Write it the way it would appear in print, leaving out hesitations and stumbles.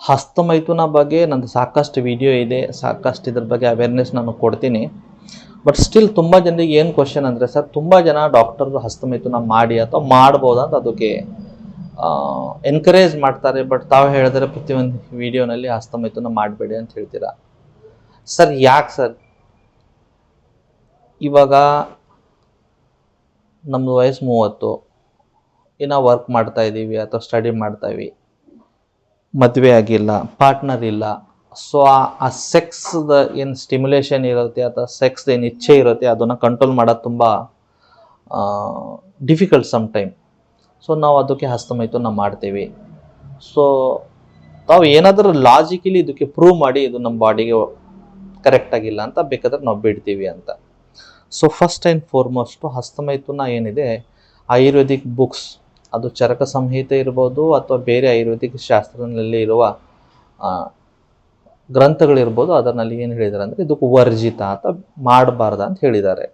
ಹಸ್ತಮೈಥುನ ಬಗ್ಗೆ ನಂದು ಸಾಕಷ್ಟು ವಿಡಿಯೋ ಇದೆ, ಸಾಕಷ್ಟು ಇದ್ರ ಬಗ್ಗೆ ಅವೇರ್ನೆಸ್ ನಾನು ಕೊಡ್ತೀನಿ. ಬಟ್ ಸ್ಟಿಲ್ ತುಂಬ ಜನರಿಗೆ ಏನು ಕ್ವಶನ್ ಅಂದರೆ, ಸರ್ ತುಂಬ ಜನ ಡಾಕ್ಟರ್ ಹಸ್ತಮೈಥುನ ಮಾಡಿ ಅಥವಾ ಮಾಡ್ಬೋದಾ ಅಂತ ಅದಕ್ಕೆ ಎನ್ಕರೇಜ್ ಮಾಡ್ತಾರೆ. ಬಟ್ ತಾವು ಹೇಳಿದ್ರೆ ಪ್ರತಿಯೊಂದು ವಿಡಿಯೋನಲ್ಲಿ ಹಸ್ತಮೈಥುನ ಮಾಡಬೇಡಿ ಅಂತ ಹೇಳ್ತೀರಾ. ಸರ್ ಯಾಕೆ ಸರ್? ಇವಾಗ ನಮ್ಮದು ವಯಸ್ಸು 30, ಇನ್ನು ವರ್ಕ್ ಮಾಡ್ತಾ ಇದ್ದೀವಿ ಅಥವಾ ಸ್ಟಡಿ ಮಾಡ್ತಾಯಿವಿ, ಮದುವೆ ಆಗಿಲ್ಲ, ಪಾರ್ಟ್ನರ್ ಇಲ್ಲ. ಸೊ ಆ ಸೆಕ್ಸ್ದ ಏನು ಸ್ಟಿಮ್ಯುಲೇಷನ್ ಇರುತ್ತೆ ಅಥವಾ ಸೆಕ್ಸ್ದ ಏನು ಇಚ್ಛೆ ಇರುತ್ತೆ ಅದನ್ನು ಕಂಟ್ರೋಲ್ ಮಾಡೋದು ತುಂಬ ಡಿಫಿಕಲ್ಟ್ ಸಮ್ ಟೈಮ್. ಸೊ ನಾವು ಅದಕ್ಕೆ ಹಸ್ತಮೈಥುನ ಮಾಡ್ತೀವಿ. ಸೊ ತಾವು ಏನಾದರೂ ಲಾಜಿಕಲಿ ಇದಕ್ಕೆ ಪ್ರೂವ್ ಮಾಡಿ ಇದು ನಮ್ಮ ಬಾಡಿಗೆ ಕರೆಕ್ಟಾಗಿಲ್ಲ ಅಂತ ಬೇಕಾದ್ರೆ ನಾವು ಬಿಡ್ತೀವಿ ಅಂತ. ಸೊ ಫಸ್ಟ್ ಆ್ಯಂಡ್ ಫಾರ್ಮೋಸ್ಟು ಹಸ್ತಮೈಥುನ ಏನಿದೆ, ಆಯುರ್ವೇದಿಕ್ ಬುಕ್ಸ್, ಅದು ಚರಕ ಸಂಹಿತೆ ಇರ್ಬೋದು ಅಥವಾ ಬೇರೆ ಆಯುರ್ವೇದಿಕ್ ಶಾಸ್ತ್ರದಲ್ಲಿ ಇರುವ ಗ್ರಂಥಗಳಿರ್ಬೋದು, ಅದರಲ್ಲಿ ಏನು ಹೇಳಿದ್ದಾರೆ ಅಂದರೆ ಇದಕ್ಕೆ ವರ್ಜಿತ ಅಂತ ಮಾಡಬಾರ್ದು ಅಂತ ಹೇಳಿದ್ದಾರೆ.